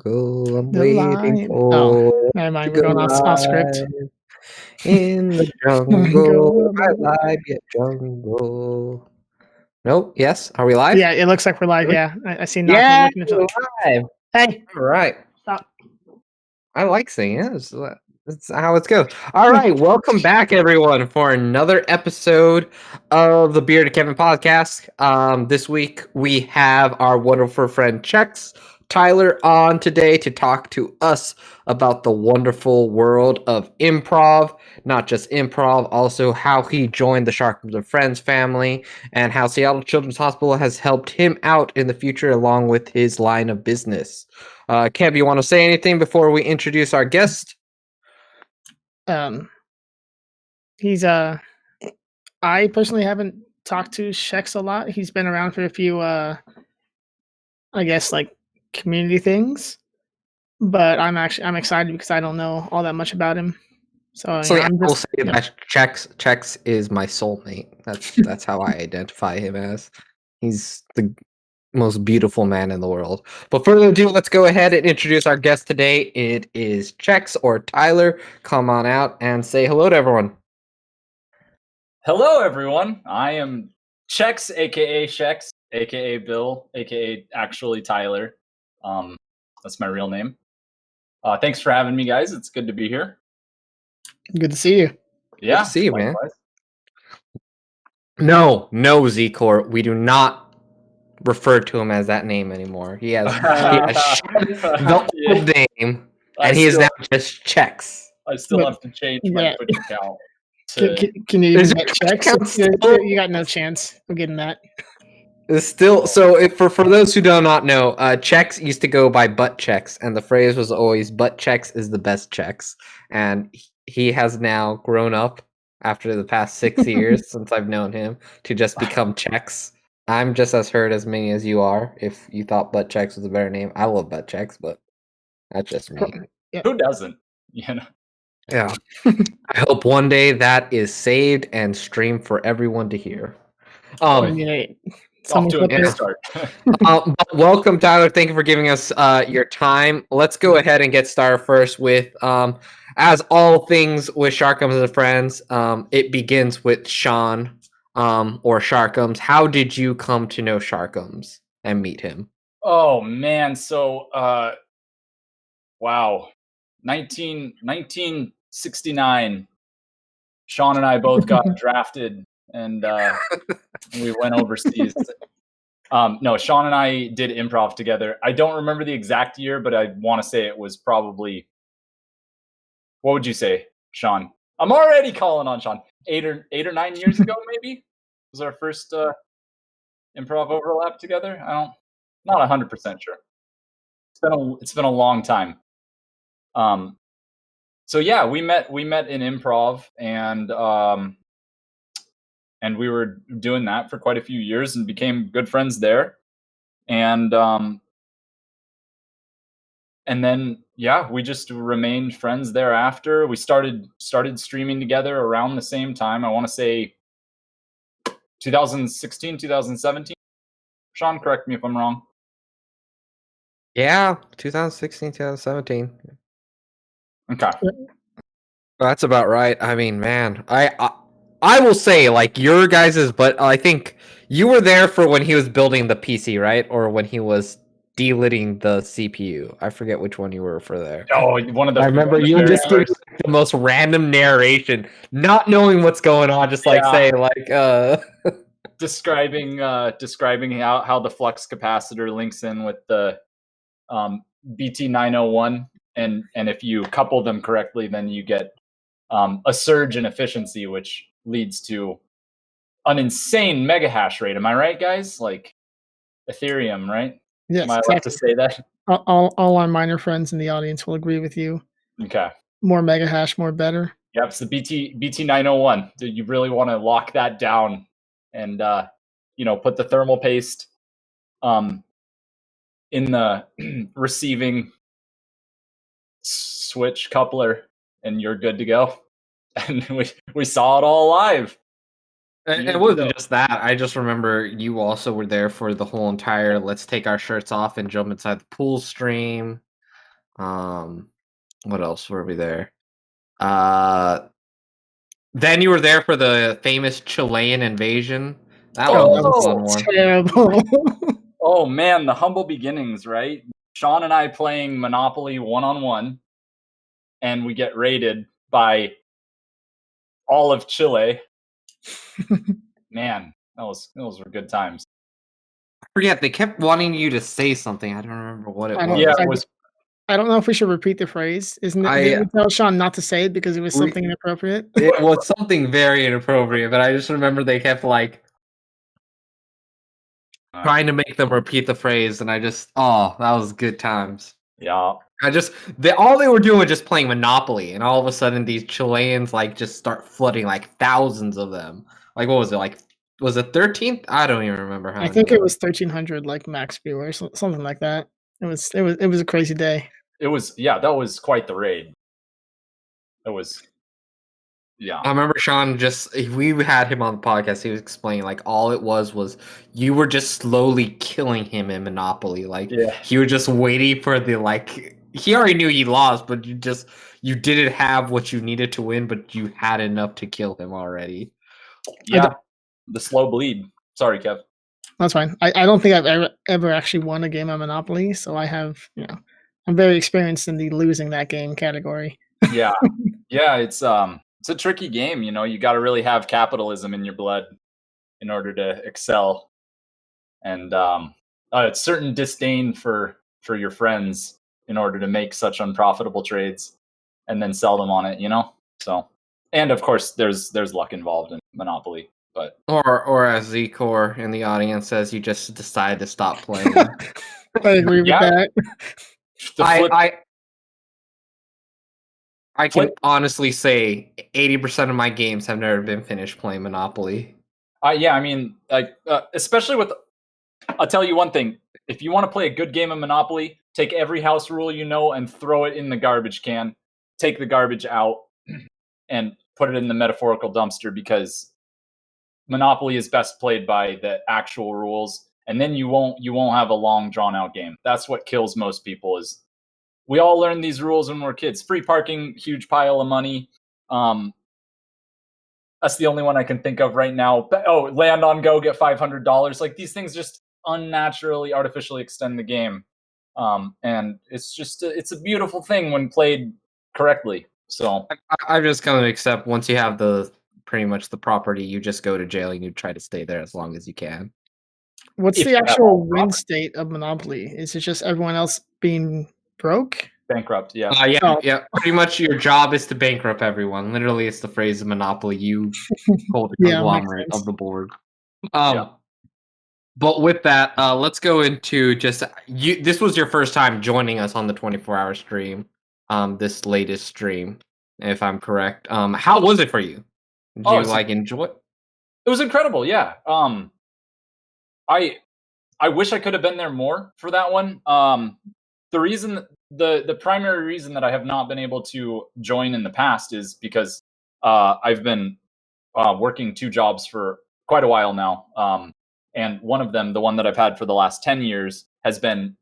I'm The waiting lion. for Never mind. to We're go going off script. live in the jungle. I live yet jungle. Nope. Yes. Are we live? Yeah, it looks like we're live. Yeah, I see nothing Yeah, looking into we're it. live. Hey, All right. stop. I like singing. That's how it goes. All right. Welcome back, everyone, for another episode of the Bearded Kevin podcast. This week we have our wonderful friend Schex Tyler on today to talk to us about the wonderful world of improv. Not just improv, also how he joined the Sharkims and Friends family and how Seattle Children's Hospital has helped him out in the future along with his line of business. Kev, you want to say anything before we introduce our guest? He's I personally haven't talked to Schex a lot. He's been around for a few I guess like community things. But I'm excited because I don't know all that much about him. So So yeah, I'm I will just say that Chex is my soulmate. That's how I identify him as. He's the most beautiful man in the world. But further ado, let's go ahead and introduce our guest today. It is Chex or Tyler. Come on out and say hello to everyone. Hello, everyone. I am Chex, aka Schex, aka Bill, aka actually Tyler. That's my real name. Thanks for having me, guys. It's good to be here. good to see you. Yeah, Good to see you, man. likewise. No, Z-Core. We do not refer to him as that name anymore. He has the old name, and he is now just Chex. I still But- have to change my yeah. Twitch account. Can you Is even your get Twitch checks? account still- You got no chance of getting that. It's still so. If, for those who do not know, Chex used to go by butt checks, and the phrase was always "butt checks is the best checks." And he has now grown up after the past 6 years since I've known him to just become Chex. I'm just as hurt as many as you are. If you thought butt checks was a better name, I love butt checks, but that's just me. Who doesn't? You know. Yeah. I hope one day that is saved and streamed for everyone to hear. Yeah, Off to a good Yeah. start. But welcome, Tyler. Thank you for giving us your time. Let's go ahead and get started first with, as all things with Sharkims and Friends, it begins with Sean or Sharkims. How did you come to know Sharkims and meet him? Oh man, so wow. 1969. Sean and I both got drafted and we went overseas. No, Sean and I did improv together. I don't remember the exact year, but I want to say it was probably, what would you say, Sean? I'm already calling on Sean. 8 or 9 years ago, maybe was our first improv overlap together. Not 100% sure. It's been a long time. So yeah, we met in improv, and we were doing that for quite a few years and became good friends there. And then yeah, we just remained friends thereafter. We started streaming together around the same time. I want to say 2016, 2017. Sean, correct me if I'm wrong. Yeah, 2016, 2017. Okay. That's about right. I mean, man, I will say, like, your guys's, but I think you were there for when he was building the PC, right? Or when he was delitting the CPU. I forget which one you were for there. Oh, one of the. I remember you just giving the most random narration, not knowing what's going on, just like say, like, describing how the flux capacitor links in with the BT901, and if you couple them correctly, then you get a surge in efficiency, which leads to an insane mega hash rate. Am I right, guys? Like Ethereum, right? Yes, Am I allowed to say that? All our minor friends in the audience will agree with you. Okay. More mega hash, more better. Yep, it's the BT901. Do you really want to lock that down and put the thermal paste in the receiving switch coupler, and you're good to go. And we saw it all live. And it wasn't just that. I just remember you also were there for the whole entire "let's take our shirts off and jump inside the pool" stream. What else were we there? Then you were there for the famous Chilean invasion. That one was a fun one. Terrible. Oh man, the humble beginnings, right? Sean and I playing Monopoly 1-on-1, and we get raided by all of Chile. Man, those were good times. I forget, they kept wanting you to say something. I don't remember what it was. Yeah, it was. I don't know if we should repeat the phrase. Did we tell Sean not to say it because it was something inappropriate? It was something very inappropriate, but I just remember they kept like trying to make them repeat the phrase, and that was good times. Yeah. All they were doing was just playing Monopoly, and all of a sudden these Chileans like just start flooding, like thousands of them. Like what was it like? Was it 13th? I don't even remember how. I think it was 1300, like max viewers, something like that. It was a crazy day. It was, yeah, that was quite the raid. It was, yeah. I remember Sean we had him on the podcast. He was explaining like all it was you were just slowly killing him in Monopoly. Like he was just waiting for he already knew he lost, but you didn't have what you needed to win, but you had enough to kill him already. Yeah, the slow bleed. Sorry, Kev. That's fine. I don't think I've ever actually won a game of Monopoly, so I have, I'm very experienced in the losing that game category. Yeah. Yeah, it's a tricky game, you got to really have capitalism in your blood in order to excel. And it's certain disdain for your friends in order to make such unprofitable trades and then sell them on it, So, and of course there's luck involved in Monopoly. But or as Zcor in the audience says, you just decide to stop playing. I agree with that. I can honestly say 80% of my games have never been finished playing Monopoly. Yeah, I mean, especially with, I'll tell you one thing: if you want to play a good game of Monopoly, take every house rule and throw it in the garbage can. Take the garbage out and put it in the metaphorical dumpster, because Monopoly is best played by the actual rules, and then you won't have a long drawn out game. That's what kills most people. Is we all learned these rules when we were kids. Free parking, huge pile of money. That's the only one I can think of right now. Oh, land on go, get $500. Like these things just unnaturally, artificially extend the game. And it's a beautiful thing when played correctly. So I've just come to accept once you have pretty much the property, you just go to jail and you try to stay there as long as you can. What's the actual win state of Monopoly? Is it just everyone else being broke? Bankrupt, yeah. Yeah. Pretty much your job is to bankrupt everyone. Literally, it's the phrase of Monopoly. You hold the conglomerate of the board. But with that, let's go into this was your first time joining us on the 24-hour stream, this latest stream, if I'm correct. How was it for you? Did you enjoy it? It was incredible, yeah. I wish I could have been there more for that one. The primary reason that I have not been able to join in the past is because I've been working two jobs for quite a while now. And one of them, the one that I've had for the last 10 years, has been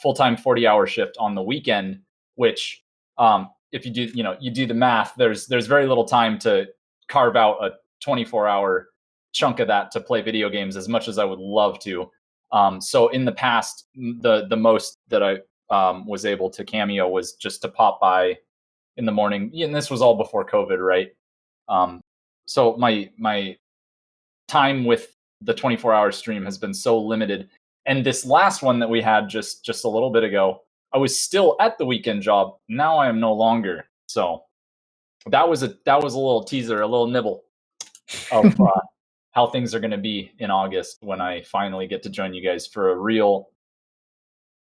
full-time 40-hour shift on the weekend, which if you do, you do the math, there's very little time to carve out a 24-hour chunk of that to play video games as much as I would love to. So in the past, the most that I was able to cameo was just to pop by in the morning. And this was all before COVID, right? So my time with the 24-hour stream has been so limited. And this last one that we had just a little bit ago, I was still at the weekend job. Now I am no longer. So that was a little teaser, a little nibble of how things are going to be in August when I finally get to join you guys for a real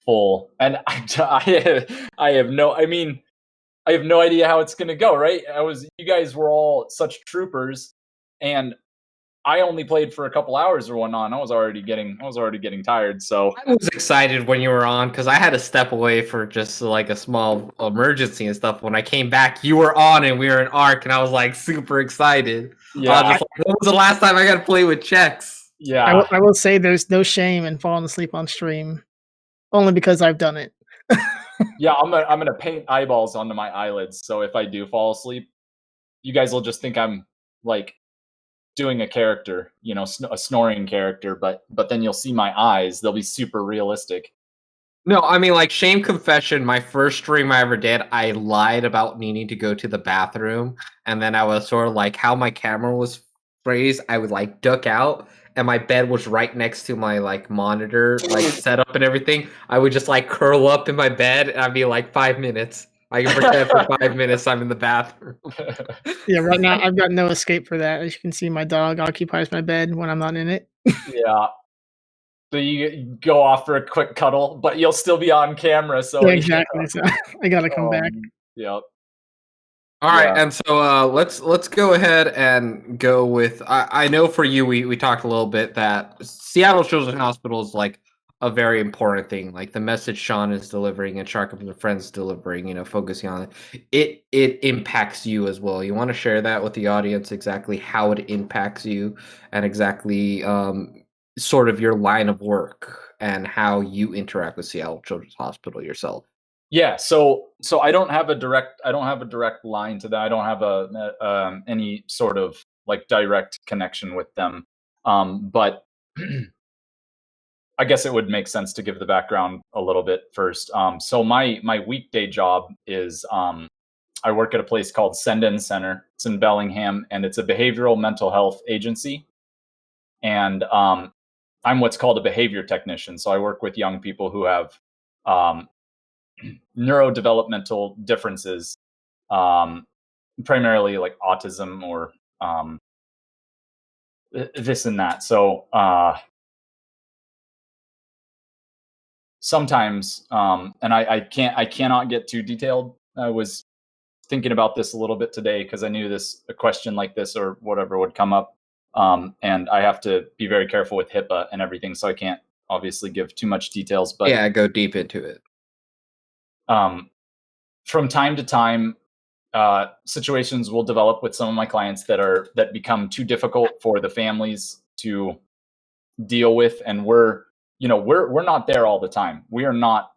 full. And I have no idea how it's going to go. Right? You guys were all such troopers, and I only played for a couple hours or whatnot. I was already getting tired. So I was excited when you were on because I had to step away for just like a small emergency and stuff. When I came back, you were on and we were in ARC, and I was like super excited. Yeah, when was the last time I got to play with Schex? Yeah, I will say there's no shame in falling asleep on stream, only because I've done it. Yeah, I'm gonna paint eyeballs onto my eyelids, so if I do fall asleep, you guys will just think I'm like doing a character, you know, a snoring character, but then you'll see my eyes; they'll be super realistic. No, I mean, like, shame confession, my first stream I ever did, I lied about needing to go to the bathroom, and then I was sort of like how my camera was phrased, I would like duck out, and my bed was right next to my like monitor, like setup and everything. I would just like curl up in my bed, and I'd be like 5 minutes. I can pretend for 5 minutes I'm in the bathroom. Yeah, right now I've got no escape for that. As you can see, my dog occupies my bed when I'm not in it. Yeah. So you go off for a quick cuddle, but you'll still be on camera. So Yeah, exactly. So I gotta come back. Yeah. All right, Yeah. and so let's go ahead and go with. I know for you, we talked a little bit that Seattle Children's Hospital is like a very important thing. Like the message Sean is delivering and Sharkims and Friends delivering, you know, focusing on it. It impacts you as well. You want to share that with the audience exactly how it impacts you and exactly sort of your line of work and how you interact with Seattle Children's Hospital yourself. Yeah, so I don't have a direct line to that. I don't have any sort of like direct connection with them. But I guess it would make sense to give the background a little bit first. So my weekday job is I work at a place called Send In Center. It's in Bellingham, and it's a behavioral mental health agency. And I'm what's called a behavior technician. So I work with young people who have um, neurodevelopmental differences, primarily like autism or this and that. So sometimes, and I cannot get too detailed. I was thinking about this a little bit today because I knew a question like this or whatever would come up, and I have to be very careful with HIPAA and everything, so I can't obviously give too much details. But Yeah, go deep into it. From time to time, situations will develop with some of my clients that become too difficult for the families to deal with, and we're not there all the time. We are not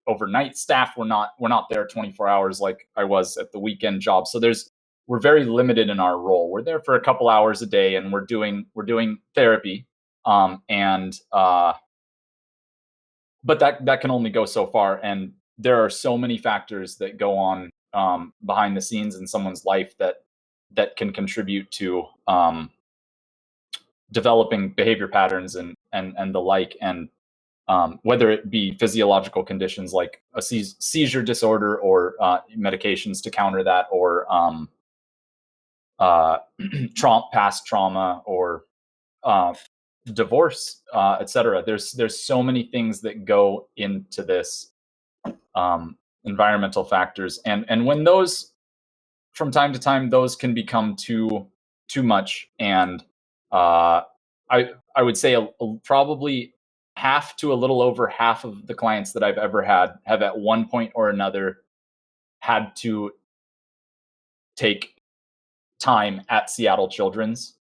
overnight staff. We're not there 24 hours like I was at the weekend job. So we're very limited in our role. We're there for a couple hours a day, and we're doing therapy, and but that can only go so far, and there are so many factors that go on behind the scenes in someone's life that can contribute to developing behavior patterns and the like, and whether it be physiological conditions like a seizure disorder or medications to counter that, or past trauma, or divorce, etc. There's so many things that go into this, environmental factors, and when those, from time to time, those can become too much, and I would say probably half to a little over half of the clients that I've ever had have at one point or another had to take time at Seattle Children's,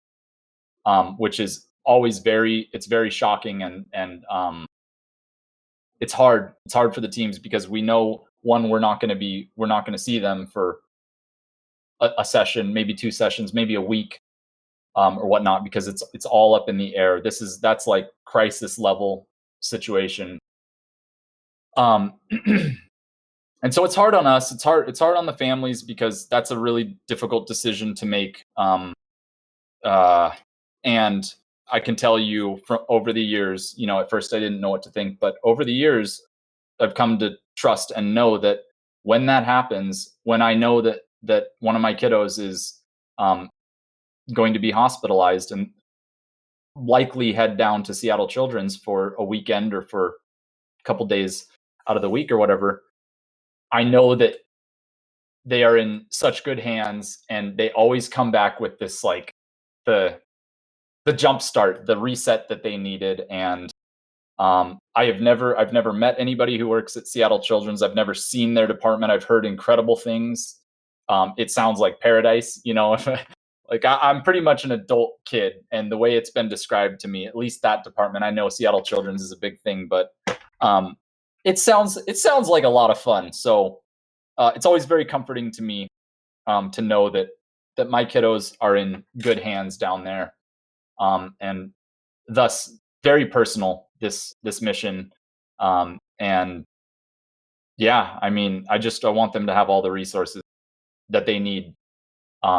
which is always very shocking, and it's hard. It's hard for the teams because we know, one, we're not going to see them for a session, maybe 2 sessions, maybe a week, or whatnot, because it's all up in the air. That's like crisis level situation. Um, and so it's hard on us. It's hard on the families because that's a really difficult decision to make. And I can tell you from over the years, at first I didn't know what to think, but over the years, I've come to trust and know that when that happens, when I know that one of my kiddos is going to be hospitalized and likely head down to Seattle Children's for a weekend or for a couple days out of the week or whatever, I know that they are in such good hands, and they always come back with this, like, the jump start, the reset that they needed. And I've never met anybody who works at Seattle Children's. I've never seen their department. I've heard incredible things. It sounds like paradise, like I'm pretty much an adult kid, and the way it's been described to me, at least that department, I know Seattle Children's is a big thing, but it sounds like a lot of fun. So it's always very comforting to me to know that my kiddos are in good hands down there, and thus very personal this mission. And yeah, I mean, I want them to have all the resources that they need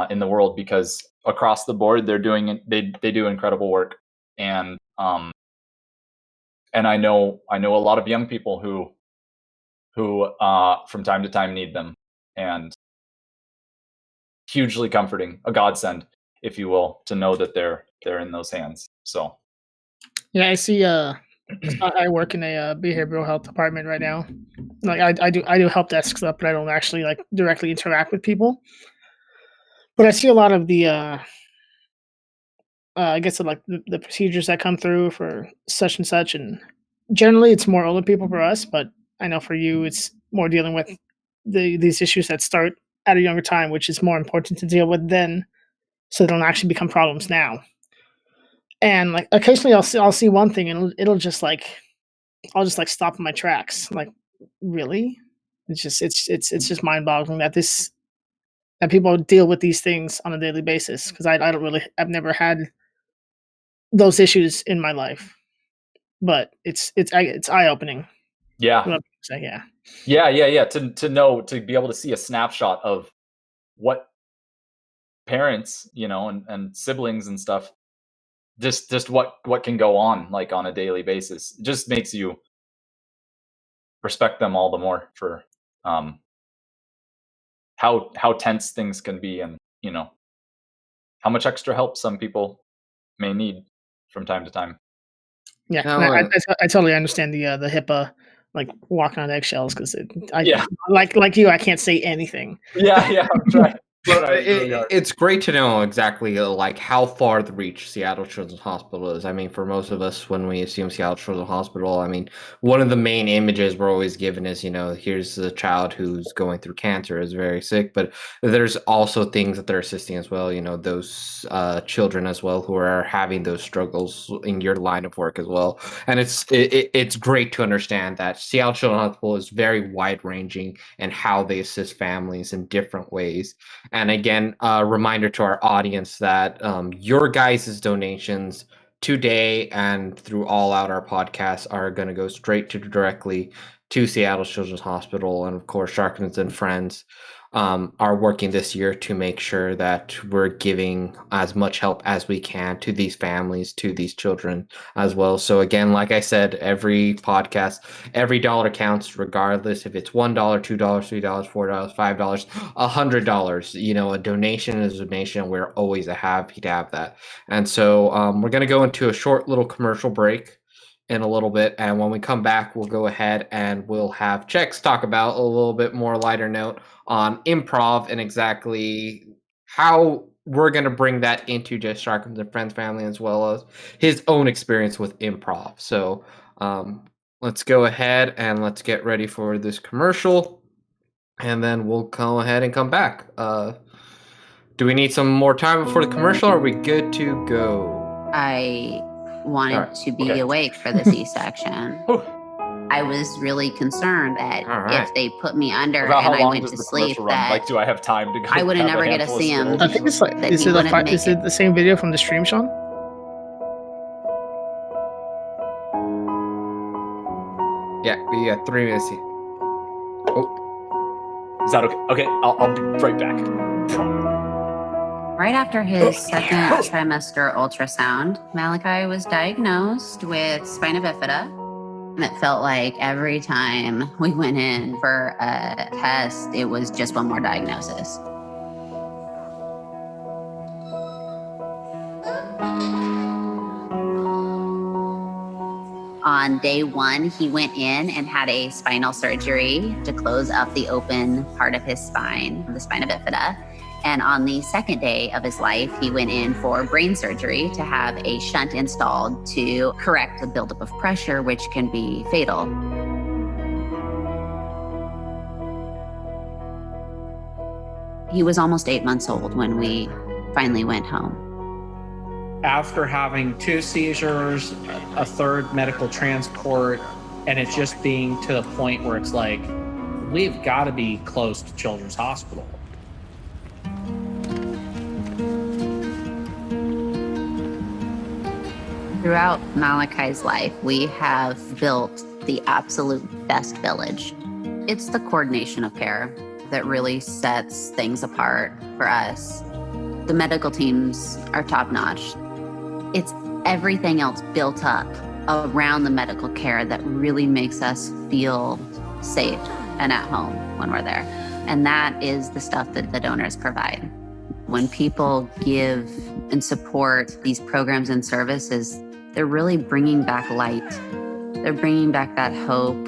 in the world, because across the board they do incredible work. And I know a lot of young people who from time to time need them, and hugely comforting, a godsend, if you will, to know that they're in those hands. So Yeah, I see. I work in a behavioral health department right now. Like I do help desk stuff, but I don't actually like directly interact with people. But I see a lot of the I guess like the procedures that come through for such and such, and generally it's more older people for us. But I know for you, it's more dealing with these issues that start at a younger time, which is more important to deal with then, so they don't actually become problems now. And like occasionally I'll see one thing and it'll just like I'll just like stop in my tracks. Like, really? It's just mind boggling that that people deal with these things on a daily basis, because I don't really, I've never had those issues in my life. But it's eye opening. yeah, Yeah. To know, to be able to see a snapshot of what parents, and siblings and stuff, just what can go on, like, on a daily basis, just makes you respect them all the more for how tense things can be, and how much extra help some people may need from time to time. Yeah, No, I totally understand the HIPAA, like walking on eggshells, because Yeah. like you, I can't say anything. Yeah, I'm trying. Really hard. It's great to know exactly like how far the reach Seattle Children's Hospital is. I mean, for most of us, when we assume Seattle Children's Hospital, I mean, one of the main images we're always given is, here's a child who's going through cancer, is very sick, but there's also things that they're assisting as well. Those children as well who are having those struggles in your line of work as well. And it's great to understand that Seattle Children's Hospital is very wide ranging in how they assist families in different ways. And again, a reminder to our audience that your guys' donations today and through all out our podcasts are going to go straight directly to Seattle Children's Hospital. And of course, Sharkims and Friends are working this year to make sure that we're giving as much help as we can to these families, to these children as well. So again, like I said, every podcast, every dollar counts, regardless if it's $1, $2, $3, $4, $5, $100. A donation is a donation. We're always happy to have that. And so we're going to go into a short little commercial break in a little bit, and when we come back, we'll go ahead and we'll have Schex talk about a little bit more lighter note on improv and exactly how we're going to bring that into just Sharkims and Friends family, as well as his own experience with improv. So let's go ahead and let's get ready for this commercial, and then we'll go ahead and come back. Do we need some more time before the commercial, or are we good to go? I wanted to be awake for the C-section. I was really concerned that if they put me under and I went to sleep, that like, do I have time to go? I wouldn't never get to see him. I think it's like, is it the same video from the stream, Sean? Yeah, we got 3 minutes here. Is that okay? Okay, I'll be right back. Right after his second trimester ultrasound, Malachi was diagnosed with spina bifida. And it felt like every time we went in for a test, it was just one more diagnosis. On day 1, he went in and had a spinal surgery to close up the open part of his spine, the spina bifida. And on the second day of his life, he went in for brain surgery to have a shunt installed to correct the buildup of pressure, which can be fatal. He was almost 8 months old when we finally went home. After having 2 seizures, a third medical transport, And it's just being to the point where it's like, we've got to be close to Children's Hospital. Throughout Malachi's life, we have built the absolute best village. It's the coordination of care that really sets things apart for us. The medical teams are top-notch. It's everything else built up around the medical care that really makes us feel safe and at home when we're there. And that is the stuff that the donors provide. When people give and support these programs and services, they're really bringing back light. They're bringing back that hope.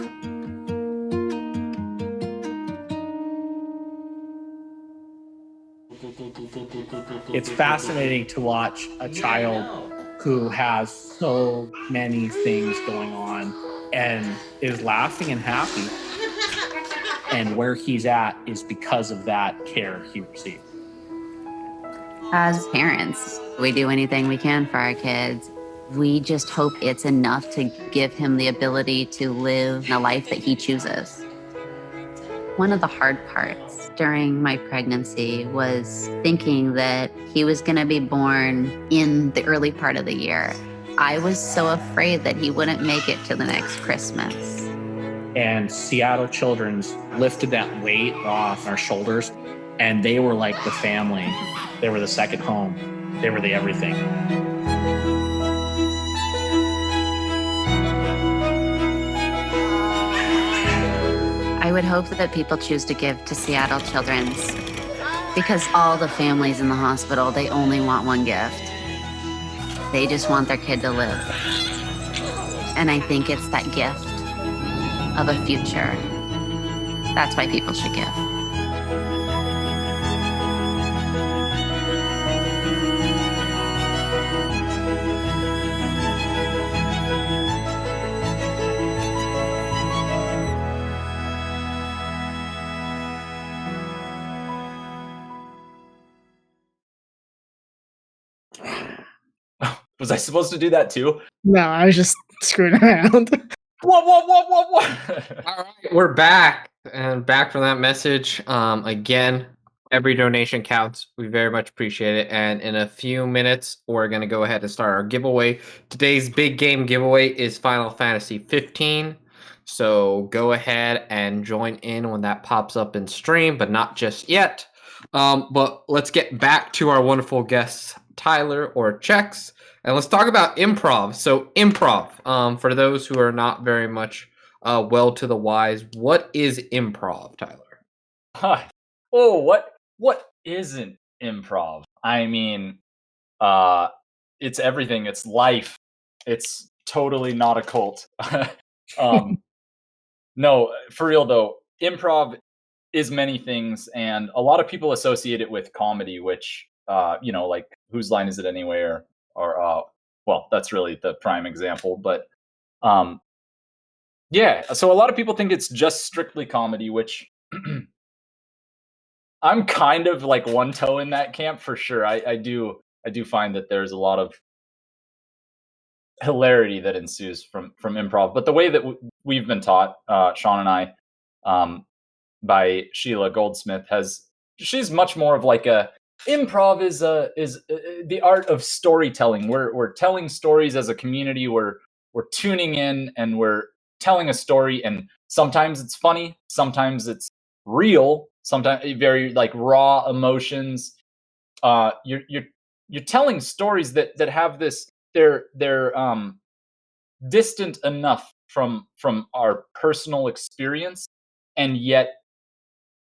It's fascinating to watch a child who has so many things going on and is laughing and happy. And where he's at is because of that care he received. As parents, we do anything we can for our kids. We just hope it's enough to give him the ability to live a life that he chooses. One of the hard parts during my pregnancy was thinking that he was going to be born in the early part of the year. I was so afraid that he wouldn't make it to the next Christmas. And Seattle Children's lifted that weight off our shoulders, and they were like the family. They were the second home. They were the everything. I would hope that people choose to give to Seattle Children's because all the families in the hospital, they only want one gift. They just want their kid to live. And I think it's that gift of a future. That's why people should give. Was I supposed to do that too? No, I was just screwing around. What? All right, we're back and back from that message. Again, every donation counts. We very much appreciate it. And in a few minutes, we're going to go ahead and start our giveaway. Today's big game giveaway is Final Fantasy 15. So go ahead and join in when that pops up in stream, but not just yet. But let's get back to our wonderful guests, Tyler or Schex. And let's talk about improv. So improv, for those who are not very much well to the wise, what is improv, Tyler? What isn't improv? I mean, it's everything. It's life. It's totally not a cult. No, for real though, improv is many things, and a lot of people associate it with comedy, which like Whose Line Is It Anyway, or well, that's really the prime example. But yeah, so a lot of people think it's just strictly comedy, which I'm kind of like one toe in that camp for sure. I do find that there's a lot of hilarity that ensues from improv, but the way that we've been taught, Sean and I, by Sheila Goldsmith, she's much more of like a improv is the art of storytelling. We're telling stories as a community. We're tuning in and we're telling a story, and sometimes it's funny, sometimes it's real, sometimes very like raw emotions. You're telling stories that have this. They're distant enough from our personal experience, and yet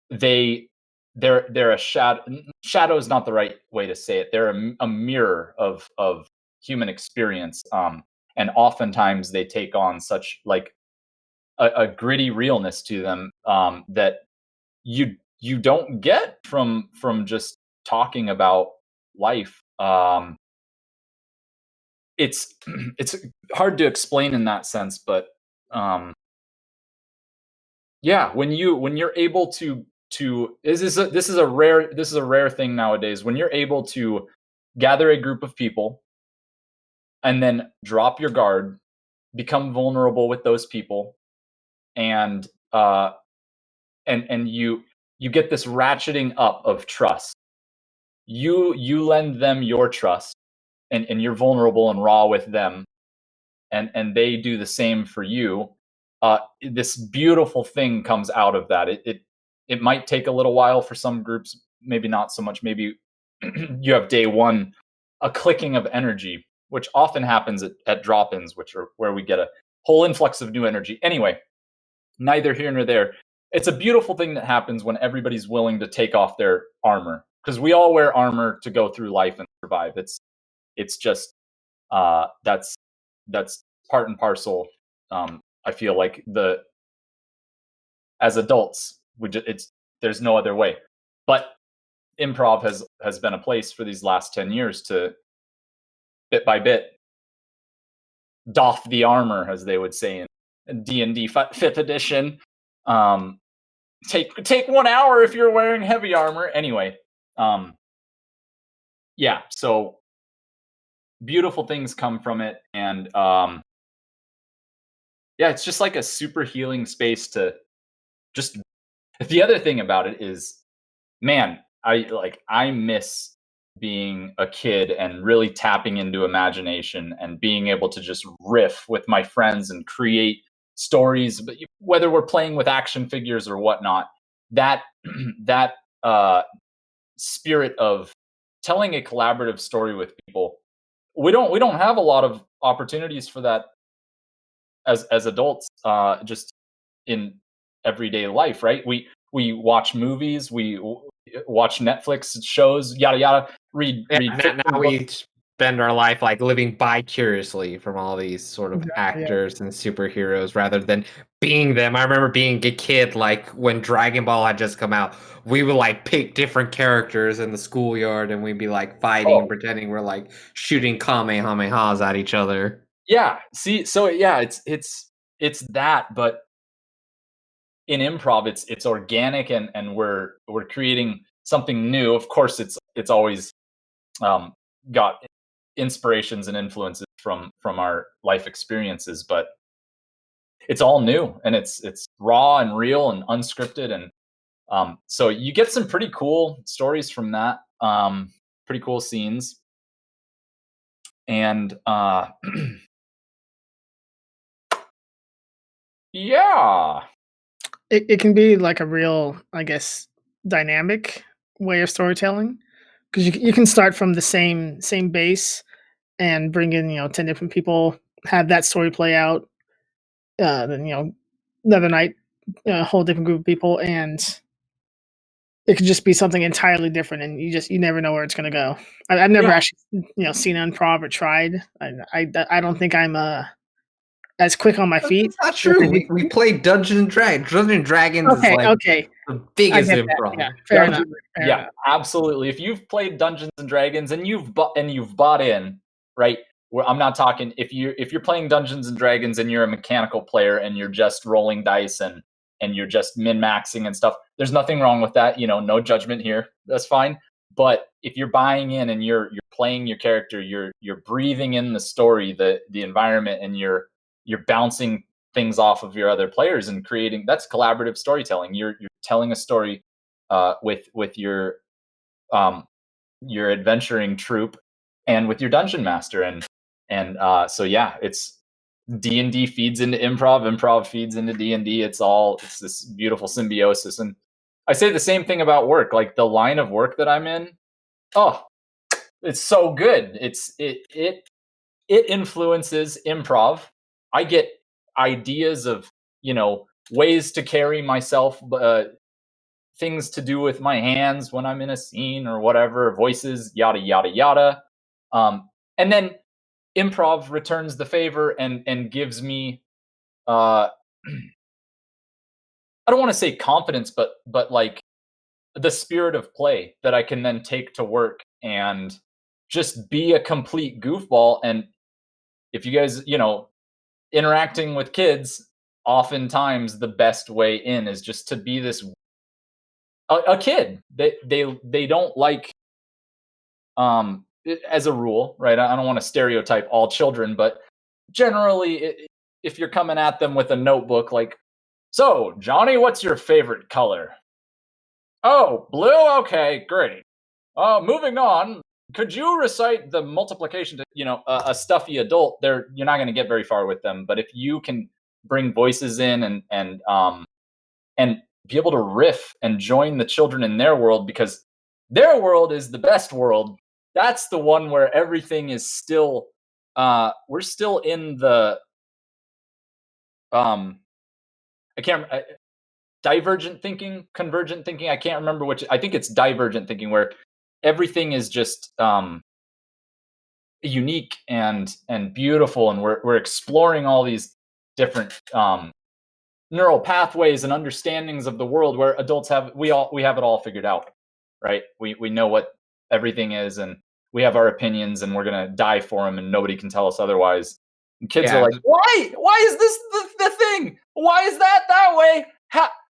they're a shadow is not the right way to say it. They're a mirror of human experience, and oftentimes they take on such like a gritty realness to them that you don't get from just talking about life. It's hard to explain in that sense, but yeah, when you're able to this is a rare thing nowadays, when you're able to gather a group of people and then drop your guard become vulnerable with those people, and you get this ratcheting up of trust. You lend them your trust, and you're vulnerable and raw with them, and they do the same for you. This beautiful thing comes out of that. It might take a little while for some groups, maybe not so much. Maybe you have day one, a clicking of energy, which often happens at drop-ins, which are where we get a whole influx of new energy. Anyway, neither here nor there. It's a beautiful thing that happens when everybody's willing to take off their armor, because we all wear armor to go through life and survive. It's just that's part and parcel. I feel like as adults, there's no other way. But improv has been a place for these last 10 years to, bit by bit, doff the armor, as they would say in D&D 5th edition. Take 1 hour if you're wearing heavy armor. Anyway, yeah, so beautiful things come from it, and yeah, it's just like a super healing space to just. The other thing about it is, man, I miss being a kid and really tapping into imagination and being able to just riff with my friends and create stories, but whether we're playing with action figures or whatnot. That that spirit of telling a collaborative story with people, we don't have a lot of opportunities for that as adults, just in everyday life, right? We watch movies, we watch Netflix shows, yada yada. Read now we spend our life like living vicariously from all these sort of actors and superheroes rather than being them. I remember being a kid, like when Dragon Ball had just come out, we would like pick different characters in the schoolyard and we'd be like fighting and pretending we're like shooting kamehamehas at each other. Yeah. See, so yeah, it's that, but in improv, it's organic, and we're creating something new. Of course, it's always got inspirations and influences from our life experiences, but it's all new, and it's raw and real and unscripted, and so you get some pretty cool stories from that, pretty cool scenes, and yeah. It can be like a real, I guess, dynamic way of storytelling, because you can start from the same base and bring in 10 different people, have that story play out. Then another night, a whole different group of people, and it could just be something entirely different, and you never know where it's going to go. I've never actually seen improv or tried. I don't think I'm as quick on my feet. That's not true. We played Dungeons and Dragons. Dungeons and Dragons is like the biggest improv. Yeah, fair enough. Yeah, absolutely. If you've played Dungeons and Dragons and you've bought in, right? I'm not talking if you're playing Dungeons and Dragons and you're a mechanical player and you're just rolling dice and you're just min-maxing and stuff. There's nothing wrong with that. No judgment here. That's fine. But if you're buying in and you're playing your character, you're breathing in the story, the environment, and you're bouncing things off of your other players and creating, that's collaborative storytelling. You're telling a story with your adventuring troupe and with your dungeon master, and so yeah, it's D&D feeds into improv feeds into D&D. It's this beautiful symbiosis. And I say the same thing about work, like the line of work that I'm in. Oh, it's so good. It influences improv. I get ideas of, ways to carry myself, things to do with my hands when I'm in a scene or whatever, voices, yada, yada, yada. And then improv returns the favor and gives me, I don't want to say confidence, but like the spirit of play that I can then take to work and just be a complete goofball. And if you guys, interacting with kids, oftentimes the best way in is just to be this a kid. They don't like, as a rule, right? I don't want to stereotype all children, but generally if you're coming at them with a notebook, like, so Johnny, what's your favorite color? Oh, blue. Okay, great. Moving on. Could you recite the multiplication to, a stuffy adult? You're not going to get very far with them. But if you can bring voices in and be able to riff and join the children in their world, because their world is the best world. That's the one where everything is still. We're still in the. I can't. Divergent thinking, convergent thinking. I can't remember which. I think it's divergent thinking, where everything is just unique and beautiful, and we're exploring all these different neural pathways and understandings of the world, where adults we have it all figured out, right? We know what everything is, and we have our opinions, and we're gonna die for them, and nobody can tell us otherwise. And kids are like, why is this the thing? Why is that way?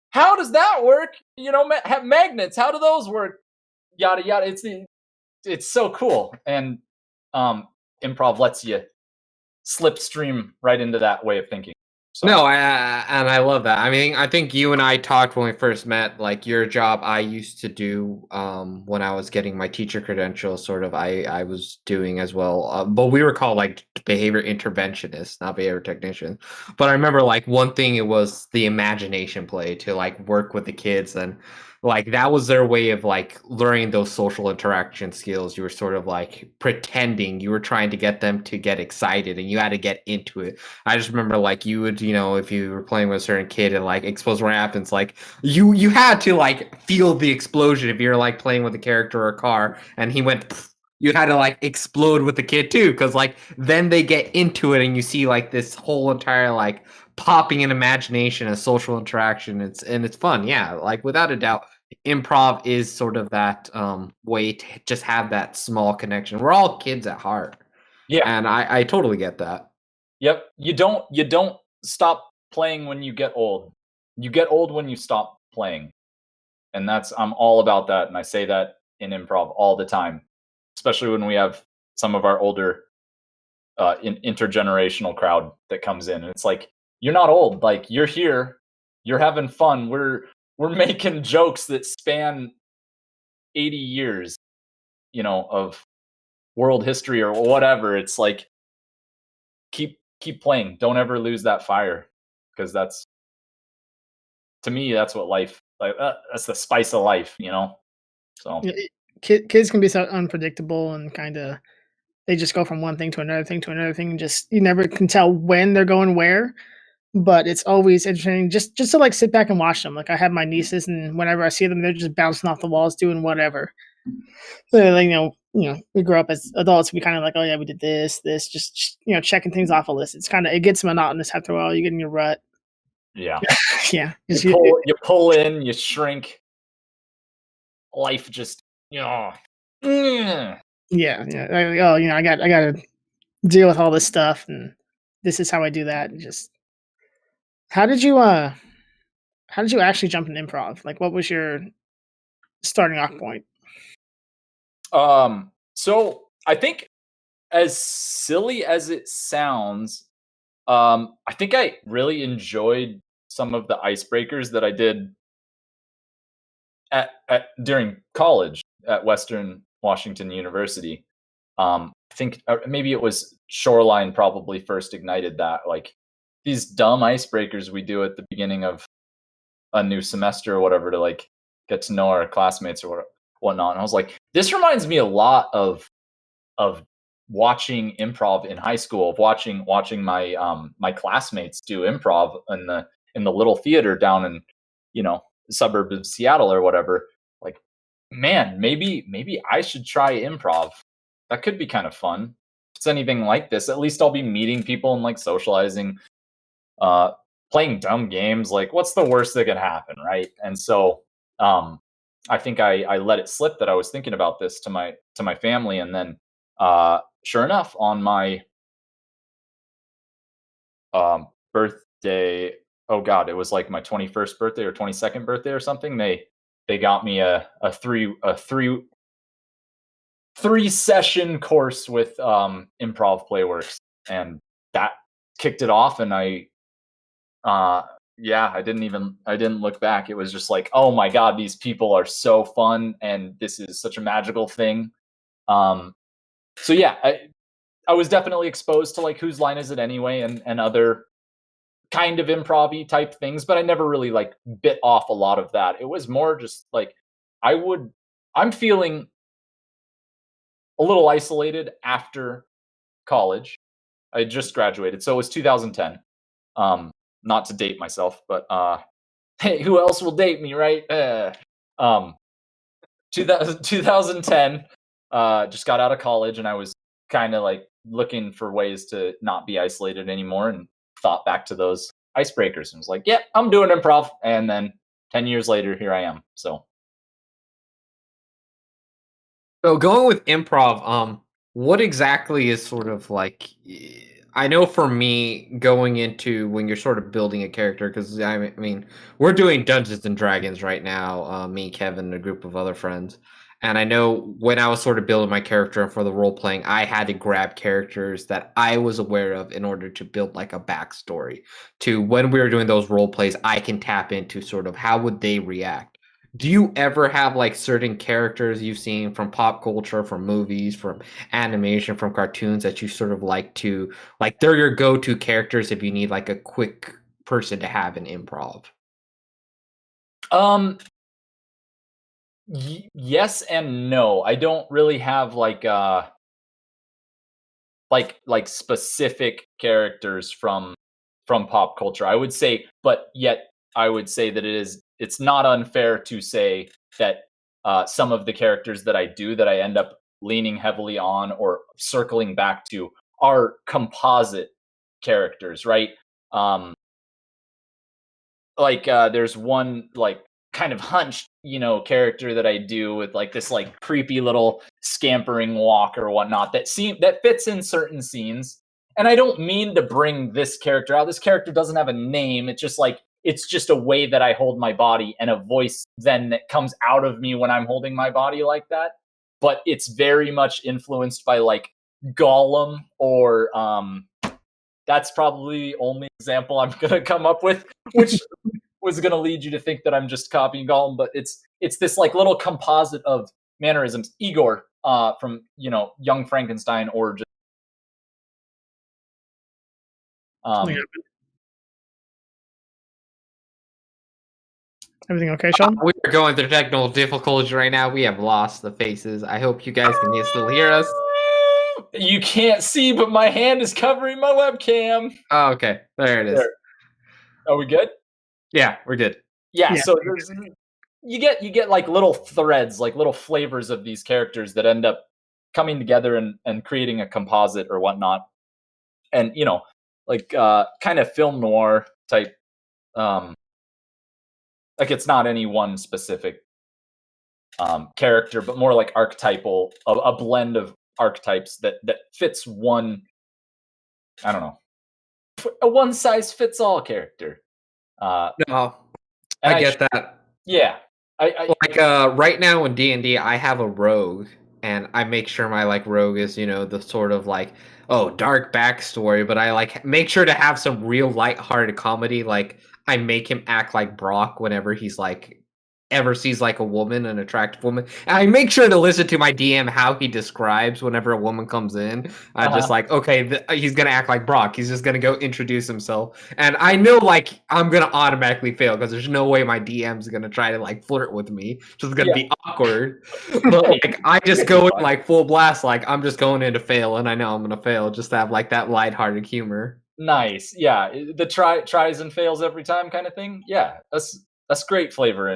How does that work? Magnets, how do those work? Yada yada. It's so cool, and improv lets you slipstream right into that way of thinking. So. No, and I love that. I mean, I think you and I talked when we first met. Like your job, I used to do when I was getting my teacher credentials. Sort of, I was doing as well. But we were called like behavior interventionists, not behavior technicians. But I remember like one thing, it was the imagination play to like work with the kids, and like that was their way of like learning those social interaction skills. You were sort of like pretending you were trying to get them to get excited, and you had to get into it. I just remember like you would, if you were playing with a certain kid and like explosion happens, like you had to like feel the explosion. If you're like playing with a character or a car and he went pfft, you had to like explode with the kid too, because like then they get into it and you see like this whole entire like popping in imagination and social interaction. It's fun. Yeah, like without a doubt, improv is sort of that way to just have that small connection. We're all kids at heart. Yeah. And I totally get that. Yep. You don't stop playing when you get old. You get old when you stop playing. And I'm all about that. And I say that in improv all the time, especially when we have some of our older intergenerational crowd that comes in. And it's like, you're not old. Like, you're here. You're having fun. We're making jokes that span 80 years, of world history or whatever. It's like, keep playing. Don't ever lose that fire, because to me, that's what life, like, that's the spice of life, So kids can be so unpredictable, and kind of they just go from one thing to another thing to another thing, and just you never can tell when they're going where. But it's always interesting just to like sit back and watch them. Like I have my nieces, and whenever I see them, they're just bouncing off the walls doing whatever. So like, we grow up as adults. We kind of like, oh yeah, we did this, just checking things off a list. It gets monotonous after a while. You get in your rut. Yeah, yeah. You pull in, you shrink. Life just, Yeah. I got to deal with all this stuff, and this is how I do that. And just how did you actually jump in improv? Like, what was your starting off point? So I think, as silly as it sounds, I think I really enjoyed some of the icebreakers that I did during college at Western Washington University. I think maybe it was Shoreline probably first ignited that, like these dumb icebreakers we do at the beginning of a new semester or whatever, to like get to know our classmates or whatnot. And I was like, this reminds me a lot of watching improv in high school, of watching my my classmates do improv in the little theater down in suburb of Seattle or whatever. Like, man, maybe I should try improv. That could be kind of fun. If it's anything like this, at least I'll be meeting people and like socializing, playing dumb games. Like, what's the worst that can happen, right? And so I think I let it slip that I was thinking about this to my family, and then sure enough, on my birthday, oh god, it was like my 21st birthday or 22nd birthday or something, they got me a three session course with Improv Playworks, and that kicked it off. And I Yeah, I didn't look back. It was just like, oh my god, these people are so fun, and this is such a magical thing. So yeah, I was definitely exposed to like Whose Line Is It Anyway, and other kind of improv-y type things, but I never really like bit off a lot of that. It was more just like I'm feeling a little isolated after college. I just graduated, so it was 2010. Not to date myself, but hey, who else will date me, right? 2010. Just got out of college, and I was kind of like looking for ways to not be isolated anymore, and thought back to those icebreakers, and was like, "Yeah, I'm doing improv." And then 10 years later, here I am. So So going with improv, what exactly is sort of like? I know for me, going into when you're sort of building a character, because I mean, we're doing Dungeons and Dragons right now. Me, Kevin, and a group of other friends, and I know when I was sort of building my character for the role playing, I had to grab characters that I was aware of in order to build like a backstory. To when we were doing those role plays, I can tap into sort of how would they react. Do you ever have like certain characters you've seen from pop culture, from movies, from animation, from cartoons that you sort of like they're your go-to characters if you need like a quick person to have in improv? um yes and no. I don't really have like specific characters from pop culture, I would say, but yet I would say that it's not unfair to say that some of the characters that I do, that I end up leaning heavily on or circling back to, are composite characters, right? Um, there's one like kind of hunched, character that I do with like this like creepy little scampering walk or whatnot that fits in certain scenes. And I don't mean to bring this character out. This character doesn't have a name. It's just a way that I hold my body, and a voice then that comes out of me when I'm holding my body like that. But it's very much influenced by like Gollum, or that's probably the only example I'm gonna come up with, which was gonna lead you to think that I'm just copying Gollum, but it's this like little composite of mannerisms. Igor, from Young Frankenstein, or just Something um, happened. Everything okay, Sean? We are going through technical difficulties right now. We have lost the faces. I hope you guys can still hear us. you can't see, but my hand is covering my webcam. Oh, okay, there it is. There. Are we good? Yeah, we're good. Yeah. Yeah. So you get like little threads, like little flavors of these characters that end up coming together and creating a composite or whatnot. And like kind of film noir type, like it's not any one specific character, but more like archetypal, a blend of archetypes that fits one, I don't know, a one size fits all character. No, And I get that. Yeah. Like right now in D&D, I have a rogue, and I make sure my like rogue is the sort of like dark backstory, but I like make sure to have some real lighthearted comedy. Like I make him act like Brock whenever he's like ever sees like a woman, an attractive woman. And I make sure to listen to my DM how he describes whenever a woman comes in. I just like, okay, he's gonna act like Brock. He's just gonna go introduce himself, and I know like I'm gonna automatically fail because there's no way my DM's gonna try to like flirt with me. It's just gonna be awkward. But like I just go in like full blast, like I'm just going in to fail, and I know I'm gonna fail just to have like that lighthearted humor. Nice. Yeah, the tries and fails every time kind of thing. Yeah, that's great flavor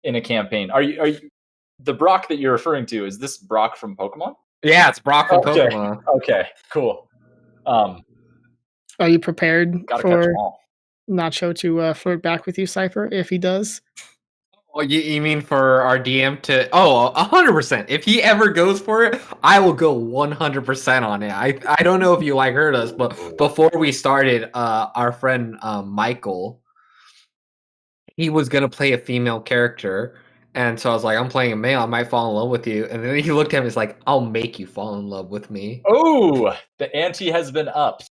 in a campaign. Are you the Brock that you're referring to? Is this Brock from Pokemon? Yeah, it's Brock from Pokemon. Okay, cool. Are you prepared Gotta catch for them all. Nacho to flirt back with you, Cypher, if he does? Oh, you mean for our DM to? Oh, 100%. If he ever goes for it, I will go 100% on it. I don't know if you like heard us, but before we started, our friend Michael, he was gonna play a female character, and so I was like, I'm playing a male. I might fall in love with you. And then he looked at me, he's like, I'll make you fall in love with me. Oh, the ante has been upped.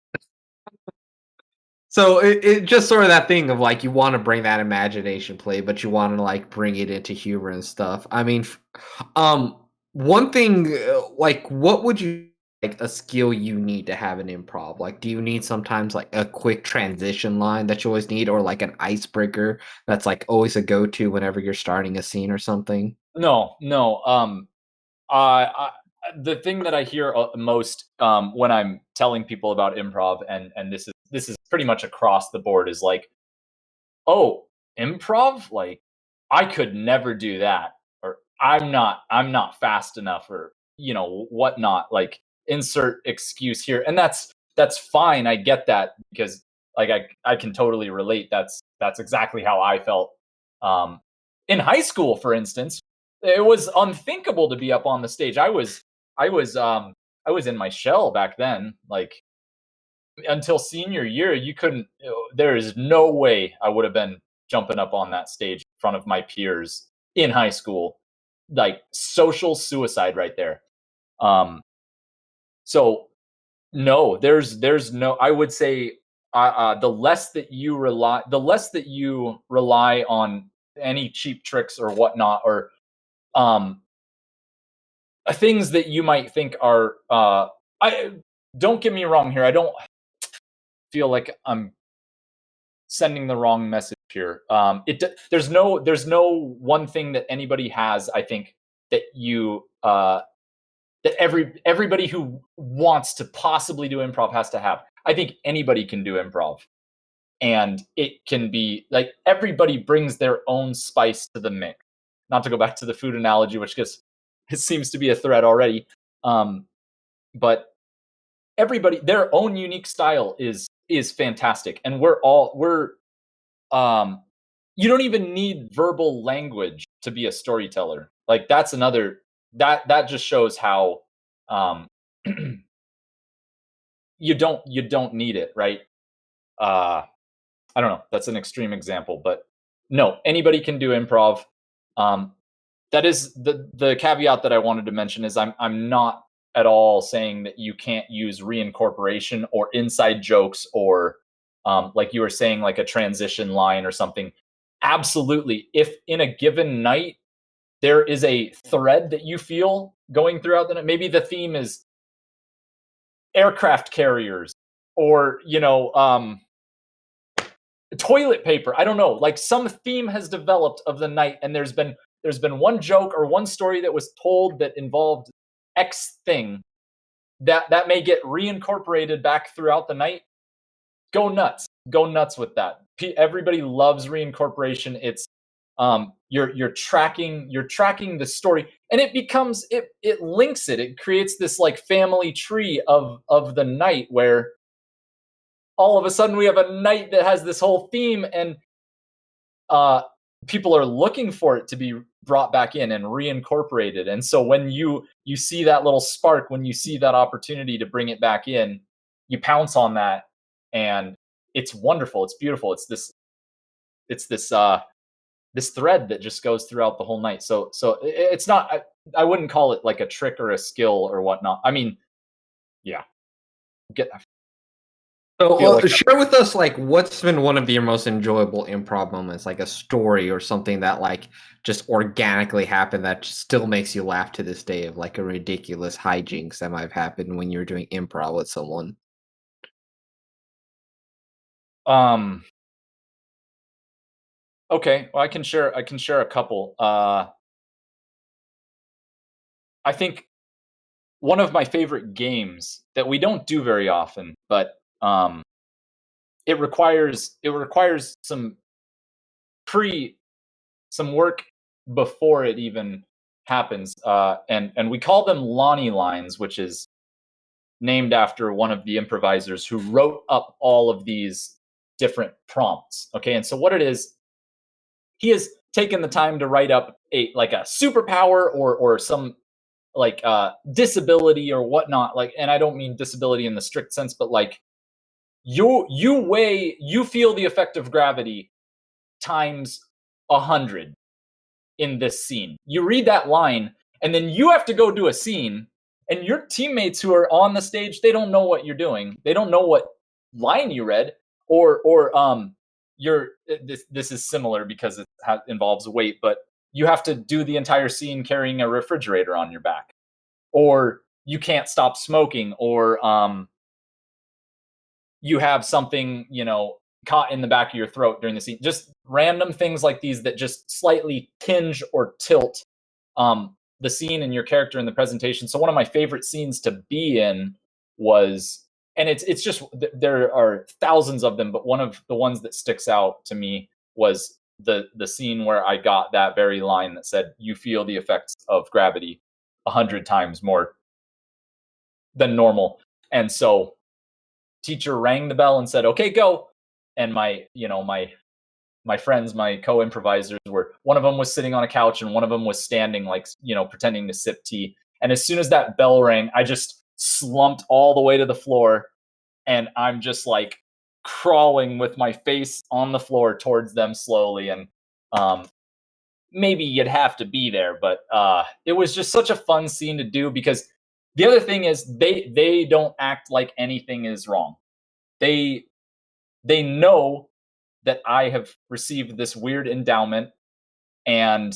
So it just sort of that thing of like you want to bring that imagination play, but you want to like bring it into humor and stuff. I mean, one thing like what would you like a skill you need to have an improv? Like, do you need sometimes like a quick transition line that you always need, or like an icebreaker that's like always a go-to whenever you're starting a scene or something? No. I the thing that I hear most when I'm telling people about improv, and this is pretty much across the board, is like, oh, improv? Like, I could never do that, or I'm not fast enough, or whatnot. Like, insert excuse here, and that's fine. I get that, because like I can totally relate. That's exactly how I felt in high school, for instance. It was unthinkable to be up on the stage. I was in my shell back then. Like, until senior year, you couldn't. There is no way I would have been jumping up on that stage in front of my peers in high school. Like, social suicide right there. So no, there's no. I would say the less that you rely on any cheap tricks or whatnot, or um, things that you might think are. I don't get me wrong here. I don't feel like I'm sending the wrong message here. There's no one thing that anybody has. I think that that everybody who wants to possibly do improv has to have. I think anybody can do improv, and it can be like everybody brings their own spice to the mix. Not to go back to the food analogy, which it seems to be a thread already. But everybody, their own unique style is fantastic, and we're you don't even need verbal language to be a storyteller. Like, that's another that just shows how um you don't need it, right? I don't know, that's an extreme example, but no, anybody can do improv. That is the caveat that I wanted to mention, is I'm not at all saying that you can't use reincorporation or inside jokes, or like you were saying, like a transition line or something. Absolutely. If in a given night there is a thread that you feel going throughout the night, maybe the theme is aircraft carriers, or toilet paper. I don't know. Like, some theme has developed of the night, and there's been one joke or one story that was told that involved X thing that may get reincorporated back throughout the night. Go nuts. Go nuts with that. Everybody loves reincorporation. It's you're tracking the story, and it becomes it links it. It creates this like family tree of the night, where all of a sudden we have a night that has this whole theme, and people are looking for it to be brought back in and reincorporated. And so when you see that little spark, when you see that opportunity to bring it back in, you pounce on that, and it's wonderful. It's beautiful. It's this thread that just goes throughout the whole night. So it's not. I wouldn't call it like a trick or a skill or whatnot. I mean, yeah. So share with us like what's been one of your most enjoyable improv moments, like a story or something that like just organically happened that still makes you laugh to this day, of like a ridiculous hijinks that might have happened when you were doing improv with someone. Okay, well, I can share a couple. I think one of my favorite games that we don't do very often, but it requires some work before it even happens, and we call them Lonnie lines, which is named after one of the improvisers who wrote up all of these different prompts. Okay, and so what it is, he has taken the time to write up a superpower or some like disability or whatnot. Like, and I don't mean disability in the strict sense, but like you feel the effect of gravity times 100 in this scene. You read that line, and then you have to go do a scene, and your teammates who are on the stage, they don't know what you're doing. They don't know what line you read. or this is similar because it involves weight, but you have to do the entire scene carrying a refrigerator on your back, or you can't stop smoking, or you have something, caught in the back of your throat during the scene. Just random things like these that just slightly tinge or tilt the scene and your character in the presentation. So one of my favorite scenes to be in was, and it's just, there are thousands of them, but one of the ones that sticks out to me was the scene where I got that very line that said, "You feel the effects of gravity 100 times more than normal." And so teacher rang the bell and said, "Okay, go." And my friends, my co-improvisers, one of them was sitting on a couch and one of them was standing, like, pretending to sip tea. And as soon as that bell rang, I just slumped all the way to the floor, and I'm just like crawling with my face on the floor towards them slowly. And maybe you'd have to be there, but it was just such a fun scene to do, because the other thing is they don't act like anything is wrong. They know that I have received this weird endowment, and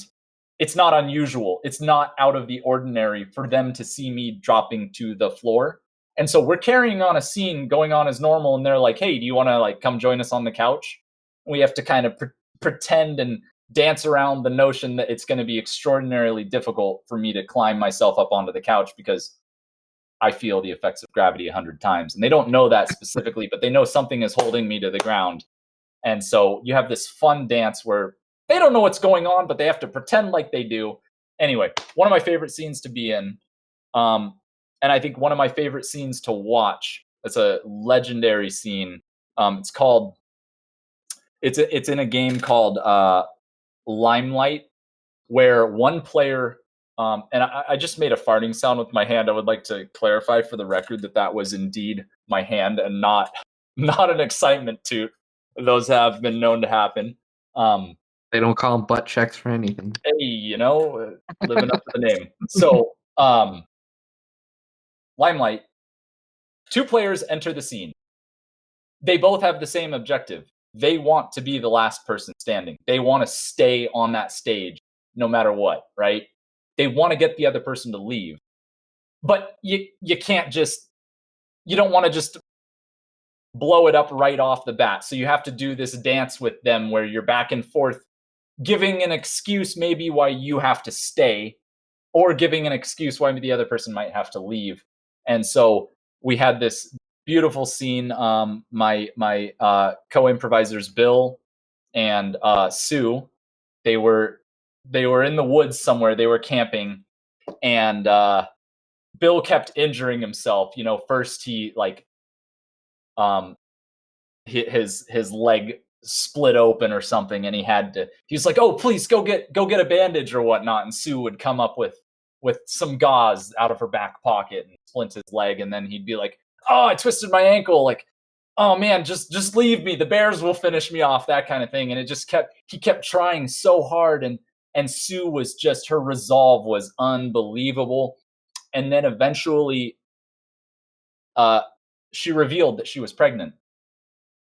it's not unusual. It's not out of the ordinary for them to see me dropping to the floor. And so we're carrying on a scene going on as normal, and they're like, "Hey, do you want to like come join us on the couch?" And we have to kind of pretend and dance around the notion that it's going to be extraordinarily difficult for me to climb myself up onto the couch because I feel the effects of gravity 100 times. And they don't know that specifically, but they know something is holding me to the ground. And so you have this fun dance where they don't know what's going on, but they have to pretend like they do. Anyway, one of my favorite scenes to be in. And I think one of my favorite scenes to watch. It's a legendary scene. It's in a game called Limelight, where one player, and I just made a farting sound with my hand. I would like to clarify for the record that was indeed my hand and not an excitement toot. Those have been known to happen. They don't call them butt checks for anything. Hey, living up to the name. So, Limelight, two players enter the scene. They both have the same objective. They want to be the last person standing. They want to stay on that stage no matter what, right? They want to get the other person to leave. But you can't you don't want to just blow it up right off the bat. So you have to do this dance with them where you're back and forth, giving an excuse maybe why you have to stay, or giving an excuse why the other person might have to leave. And so we had this beautiful scene. My co-improvisers Bill and Sue, they were in the woods somewhere. They were camping, and Bill kept injuring himself. First he his leg split open or something, and he was like, "Oh, please go get a bandage or whatnot." And Sue would come up with some gauze out of her back pocket and splint his leg, and then he'd be like, "Oh, I twisted my ankle." Like, "Oh man, just leave me. The bears will finish me off," that kind of thing. And he kept trying so hard, and Sue was just, her resolve was unbelievable. And then eventually she revealed that she was pregnant.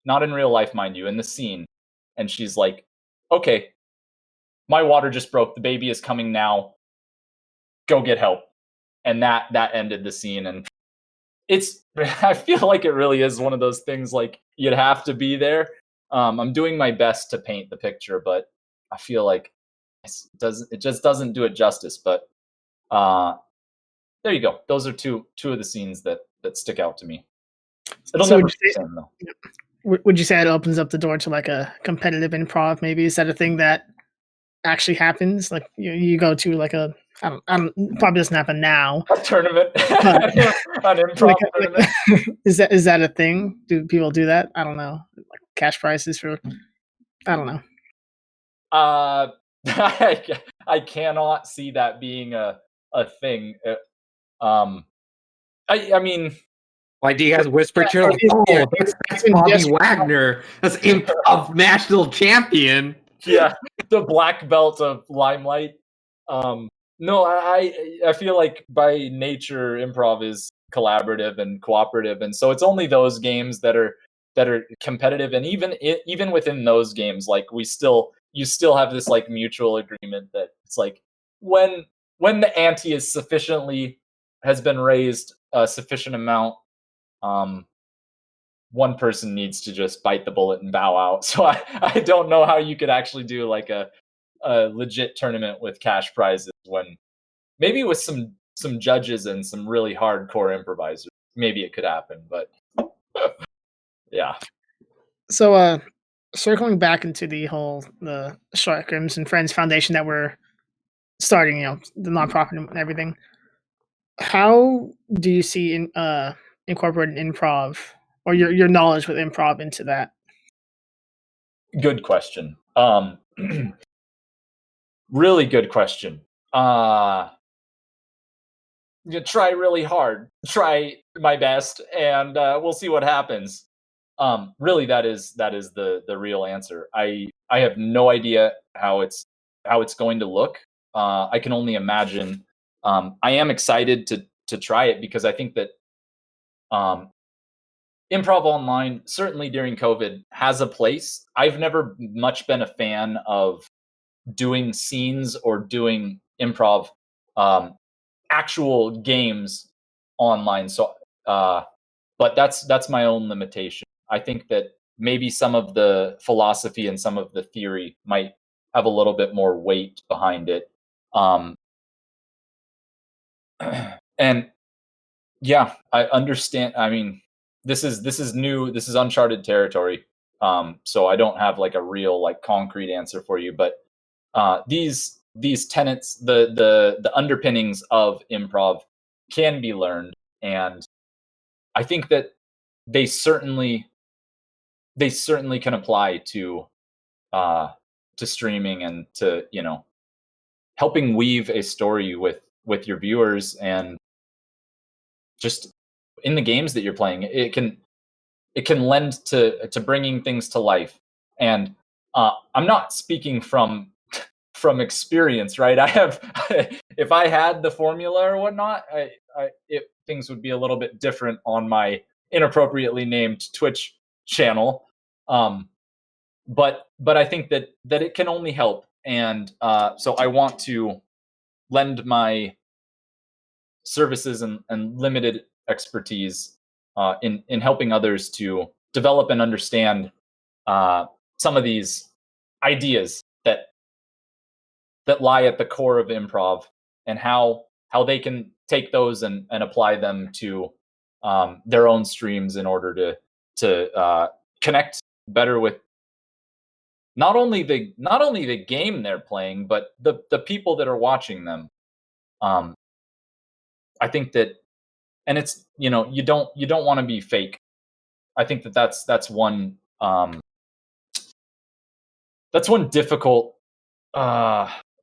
Not in real life, mind you, in the scene. And she's like, "Okay, my water just broke. The baby is coming now. Go get help." And that ended the scene. And I feel like it really is one of those things, like, you'd have to be there. I'm doing my best to paint the picture, but I feel like it just doesn't do it justice. But there you go. Those are two of the scenes that stick out to me. It'll never be the same, though. Would you say it opens up the door to like a competitive improv? Maybe is that a thing that actually happens? Like you go to like I don't probably doesn't happen now. A tournament, an improv tournament. Is that a thing? Do people do that? I don't know. Like cash prizes for, I don't know. I cannot see that being a thing. I mean. Why do you guys whisper to like, "Oh, that's Bobby Wagner. That's Improv national champion." Yeah, the black belt of Limelight. No, I feel like by nature Improv is collaborative and cooperative, and so it's only those games that are that are competitive, and even within those games, like you still have this like mutual agreement that it's like when the ante has been raised a sufficient amount, one person needs to just bite the bullet and bow out. So I don't know how you could actually do like a legit tournament with cash prizes when maybe with some judges and some really hardcore improvisers, maybe it could happen, but yeah. So, circling back into the Sharkims and Friends Foundation that we're starting, the nonprofit and everything. How do you see incorporating improv or your knowledge with improv into that? Good question. Really good question. You try really hard, try my best, and we'll see what happens. Really, that is the real answer. I have no idea how it's going to look. I can only imagine. I am excited to try it because I think that improv online, certainly during COVID, has a place. I've never much been a fan of doing scenes or doing improv actual games online. So, but that's my own limitation. I think that maybe some of the philosophy and some of the theory might have a little bit more weight behind it. And yeah, I understand. I mean, this is new. This is uncharted territory. So I don't have like a real like concrete answer for you, but these tenets, the underpinnings of improv can be learned, and I think that they certainly can apply to streaming and to helping weave a story with your viewers, and just in the games that you're playing. It can lend to bringing things to life. And I'm not speaking from experience, right? I have if I had the formula or whatnot, things would be a little bit different on my inappropriately named Twitch channel. But I think that it can only help, and so I want to lend my services and limited expertise in helping others to develop and understand some of these ideas that lie at the core of improv, and how they can take those and apply them to their own streams in order to connect better with not only the game they're playing, but the people that are watching them. I think that, and it's you don't want to be fake. I think that's one difficult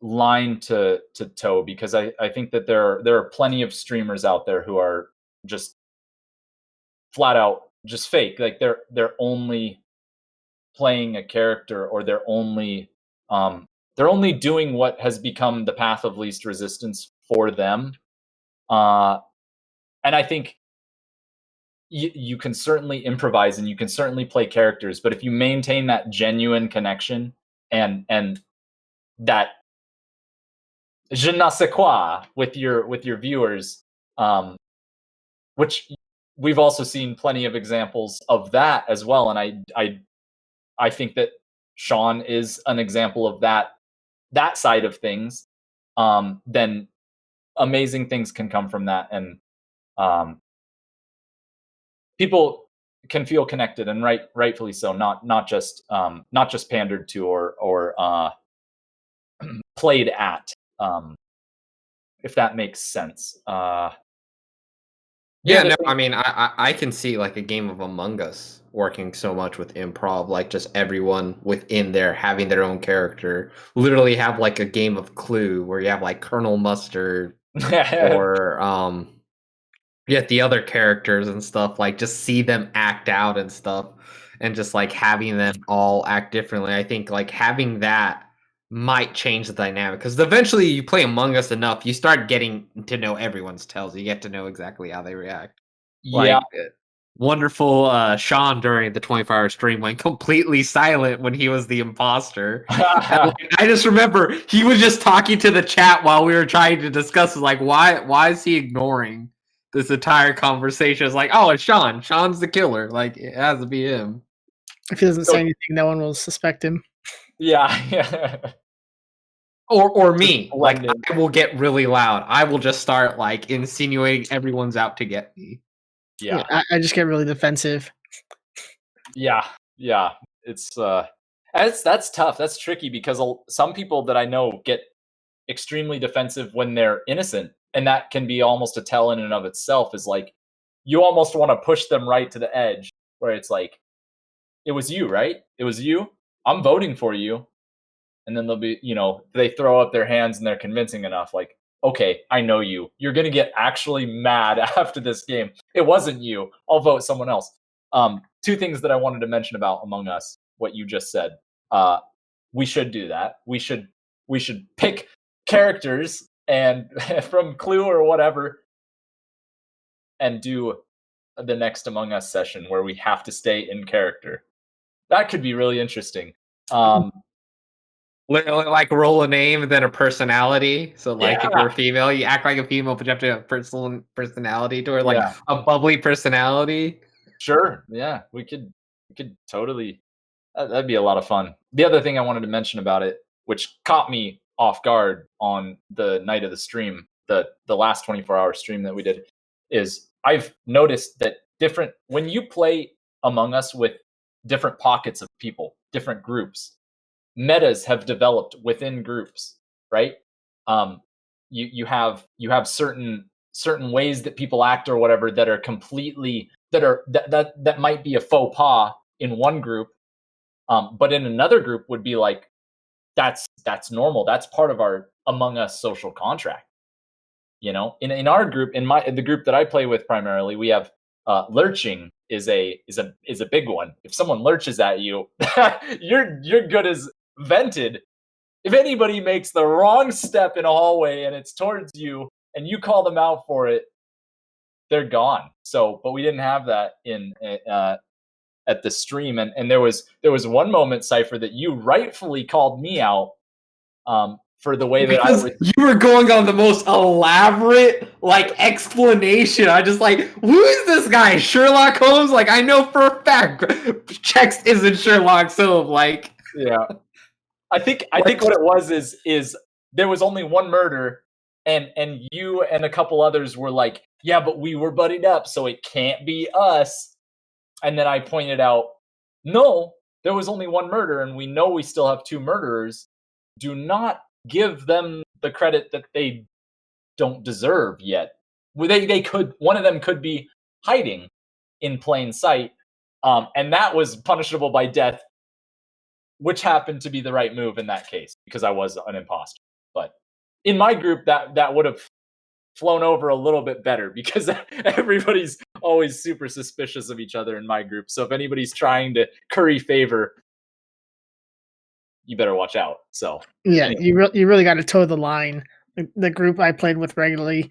line to toe, because I think that there are plenty of streamers out there who are just flat out just fake. Like they're only playing a character, or they're only doing what has become the path of least resistance for them. And I think you can certainly improvise and you can certainly play characters, but if you maintain that genuine connection and that je ne sais quoi with your viewers, which we've also seen plenty of examples of that as well, and I think that Sean is an example of that side of things. Then amazing things can come from that, and people can feel connected, and rightfully so, not just pandered to or played at, if that makes sense. Yeah, no, I mean, I can see like a game of Among Us working so much with improv, like just everyone within there having their own character. Literally have like a game of Clue where you have like Colonel Mustard or the other characters and stuff, like just see them act out and stuff, and just like having them all act differently. I think like having that might change the dynamic, because eventually you play Among Us enough, you start getting to know everyone's tells. You get to know exactly how they react. Yeah, wonderful Sean during the 24-hour stream went completely silent when he was the imposter. And, I just remember he was just talking to the chat while we were trying to discuss, like, why is he ignoring this entire conversation? It's like, oh, it's Sean. Sean's the killer. Like, it has to be him. If he doesn't say anything, no one will suspect him. Yeah. Or me. Like, I will get really loud. I will just start, like, insinuating everyone's out to get me. Yeah. I just get really defensive. Yeah. It's that's tough. That's tricky because some people that I know get extremely defensive when they're innocent, and that can be almost a tell in and of itself. Is like you almost want to push them right to the edge, where it's like, it was you, right? It was you. I'm voting for you. And then they'll be, they throw up their hands and they're convincing enough. Like, okay, I know you. You're going to get actually mad after this game. It wasn't you. I'll vote someone else. Two things that I wanted to mention about Among Us, what you just said. We should do that. We should pick characters and from Clue or whatever and do the next Among Us session where we have to stay in character. That could be really interesting. Like roll a name and then a personality. So like if you're a female, you act like a female, but you have to have personality to her, like a bubbly personality. Sure. Yeah, we could totally. That'd be a lot of fun. The other thing I wanted to mention about it, which caught me off guard on the night of the stream, the last 24-hour stream that we did, is I've noticed that when you play Among Us with different pockets of people, different groups, metas have developed within groups, right? You have certain ways that people act or whatever that are completely that might be a faux pas in one group, but in another group would be like that's normal. That's part of our Among Us social contract. In our group, in the group that I play with primarily, we have lurching is a big one. If someone lurches at you, you're good as vented. If anybody makes the wrong step in a hallway and it's towards you and you call them out for it, they're gone. So, but we didn't have that at the stream, and there was one moment, Cypher, that you rightfully called me out for the way that you were going on the most elaborate explanation. I just like, who is this guy? Sherlock Holmes? Like, I know for a fact Schex isn't Sherlock, so yeah. I think what it was is there was only one murder, and you and a couple others were like, yeah, but we were buddied up, so it can't be us. And then I pointed out, no, there was only one murder, and we know we still have two murderers. Do not give them the credit that they don't deserve yet. They could, one of them could be hiding in plain sight, and that was punishable by death, which happened to be the right move in that case because I was an imposter. But in my group, that would have flown over a little bit better because everybody's always super suspicious of each other in my group. So if anybody's trying to curry favor, you better watch out. So yeah, anyway. You really got to toe the line. The group I played with regularly,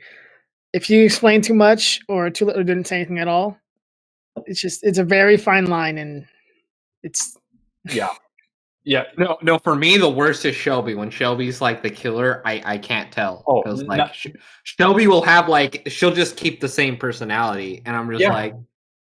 if you explain too much or too little, or didn't say anything at all, it's a very fine line, and it's yeah. No. For me, the worst is Shelby. When Shelby's like the killer, I can't tell because Shelby will have she'll just keep the same personality, and I'm just like,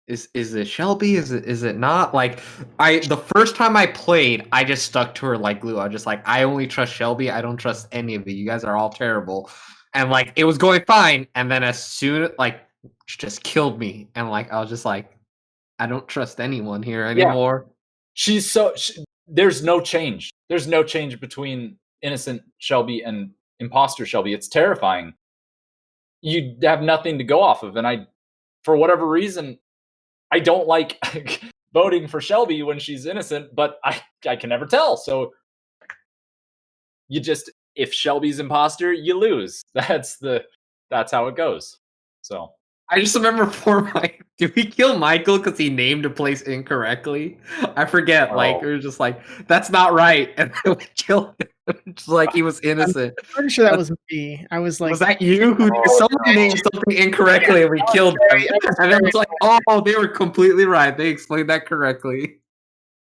is it Shelby? Is it not? The first time I played, I just stuck to her like glue. I was just like, I only trust Shelby. I don't trust any of you. You guys are all terrible, and it was going fine. And then as soon she just killed me, and I was just like, I don't trust anyone here anymore. Yeah. There's no change. There's no change between innocent Shelby and imposter Shelby. It's terrifying. You have nothing to go off of. And for whatever reason, I don't like voting for Shelby when she's innocent, but I can never tell. So if Shelby's imposter, you lose. That's how it goes. So I just remember did we kill Michael because he named a place incorrectly? I forget. We were just like, that's not right, and then we killed him. Just like he was innocent. I'm pretty sure that was me. I was like, Was that you who someone named something incorrectly and we killed them? And it was like, oh, they were completely right. They explained that correctly.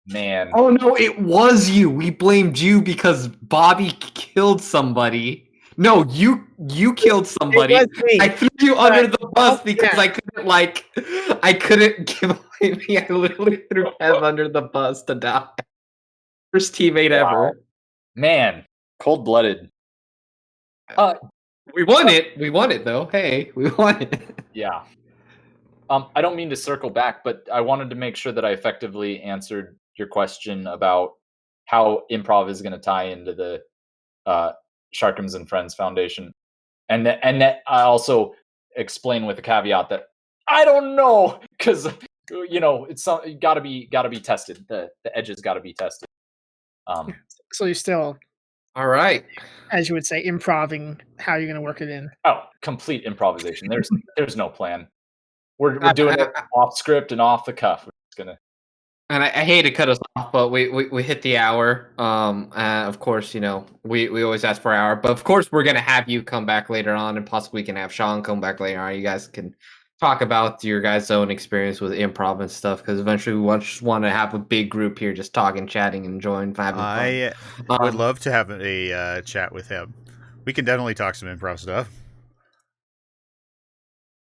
Man. Oh no, it was you. We blamed you because Bobby killed somebody. No, you killed somebody. It was me. I threw you under the bus because yeah. I couldn't give away me. I literally threw Kev under the bus to die. First teammate ever. Man, cold-blooded. We won it. We won it though. Hey, we won it. Yeah. I don't mean to circle back, but I wanted to make sure that I effectively answered your question about how improv is going to tie into the Sharkims and Friends Foundation, and that I also explain with the caveat that I don't know, because it's got to be tested. The edges got to be tested. So you're still, All right, as you would say, improving how you're going to work it in. Oh, complete improvisation. There's no plan. We're doing it off script and off the cuff. We're just gonna. And I hate to cut us off, but we hit the hour. Of course, we always ask for an hour, but of course we're gonna have you come back later on, and possibly we can have Sean come back later on. You guys can talk about your guys' own experience with improv and stuff, because eventually we just want to have a big group here, just talking, chatting, enjoying, having fun. I would love to have a chat with him. We can definitely talk some improv stuff.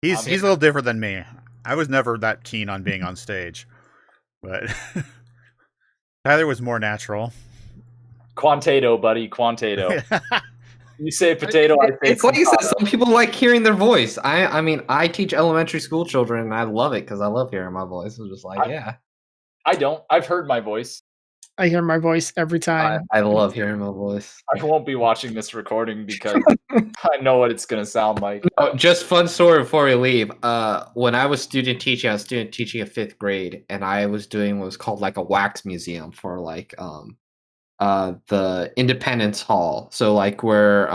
He's a little different than me. I was never that keen on being on stage, but Tyler was more natural. Quantato, buddy, quantato. You say potato, I say it's like you said, some people like hearing their voice. I mean, I teach elementary school children, and I love it because I love hearing my voice. It's just like, yeah. I don't. I've heard my voice. I hear my voice every time. I love hearing my voice. I won't be watching this recording because I know what it's going to sound like. Oh, just fun story before we leave. When I was student teaching a 5th grade, and I was doing what was called like a wax museum for like the Independence Hall. So like where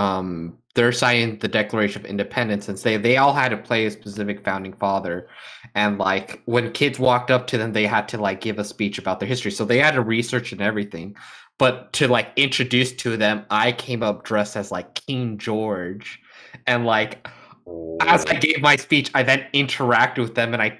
they're signing the Declaration of Independence, and they all had to play a specific founding father. And like when kids walked up to them, they had to like give a speech about their history. So they had to research and everything. But to like introduce to them, I came up dressed as like King George. And like as I gave my speech, I then interacted with them, and I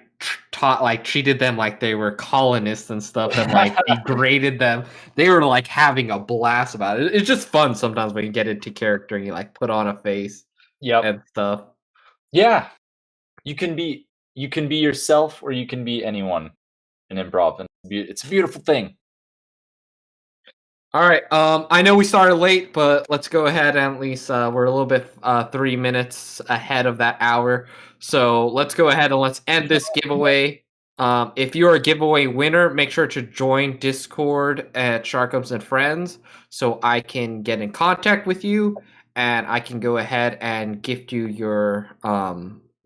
treated them like they were colonists and stuff, and like degraded them. They were like having a blast about it. It's just fun sometimes when you get into character and you like put on a face and stuff. Yeah. You can be yourself, or you can be anyone in improv, and it's a beautiful thing. All right. I know we started late, but let's go ahead and at least we're a little bit 3 minutes ahead of that hour. So let's go ahead and let's end this giveaway. If you're a giveaway winner, make sure to join Discord at Sharkims and Friends so I can get in contact with you and I can go ahead and gift you your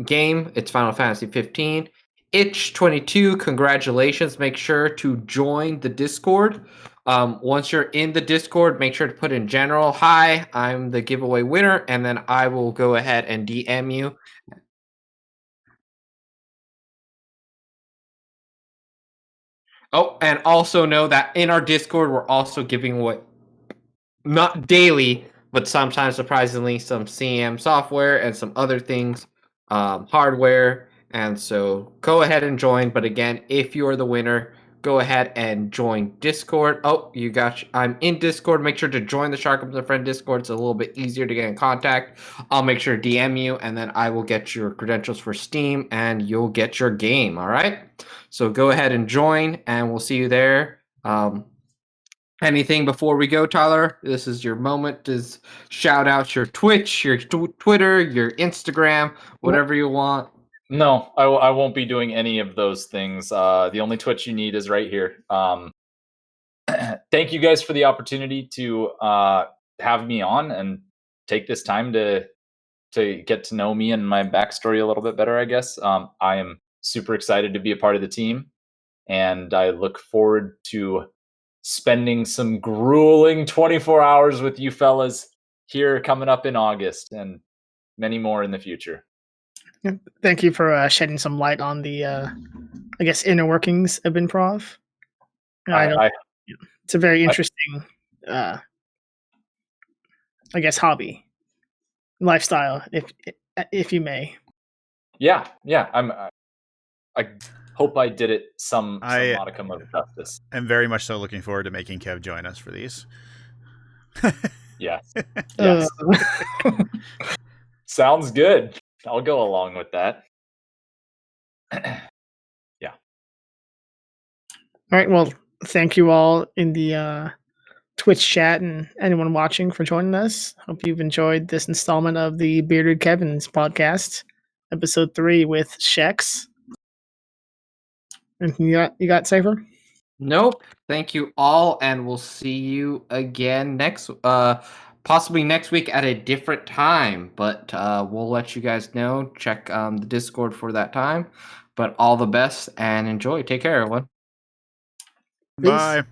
game. It's Final Fantasy 15. Itch 22, congratulations. Make sure to join the Discord. Once you're in the Discord, make sure to put in general, hi, I'm the giveaway winner, and then I will go ahead and DM you. Oh, and also know that in our Discord, we're also giving away, not daily, but sometimes surprisingly, some CM software and some other things, hardware. And so go ahead and join. But again, if you're the winner, go ahead and join Discord. Oh, I'm in Discord. Make sure to join the Sharkims and Friend Discord. It's a little bit easier to get in contact. I'll make sure to DM you, and then I will get your credentials for Steam, and you'll get your game. All right? So go ahead and join, and we'll see you there. Anything before we go, Tyler? This is your moment to shout out your Twitch, your Twitter, your Instagram, whatever you want. No, I won't be doing any of those things. The only Twitch you need is right here. Thank you guys for the opportunity to have me on and take this time to get to know me and my backstory a little bit better, I guess. I am super excited to be a part of the team, and I look forward to spending some grueling 24 hours with you fellas here coming up in August, and many more in the future. Thank you for shedding some light on the, I guess, inner workings of improv. It's a very interesting I guess, hobby, lifestyle, if you may. Yeah. I hope I did it some I- modicum of justice. I'm very much so looking forward to making Kev join us for these. Yes. Yes. Sounds good. I'll go along with that. Yeah. All right. Well, thank you all in the Twitch chat and anyone watching for joining us. Hope you've enjoyed this installment of the Bearded Kevin's podcast, episode 3 with Schex. Anything you got, Cypher? Nope. Thank you all, and we'll see you again possibly next week at a different time. But we'll let you guys know. Check the Discord for that time. But all the best and enjoy. Take care, everyone. Peace. Bye.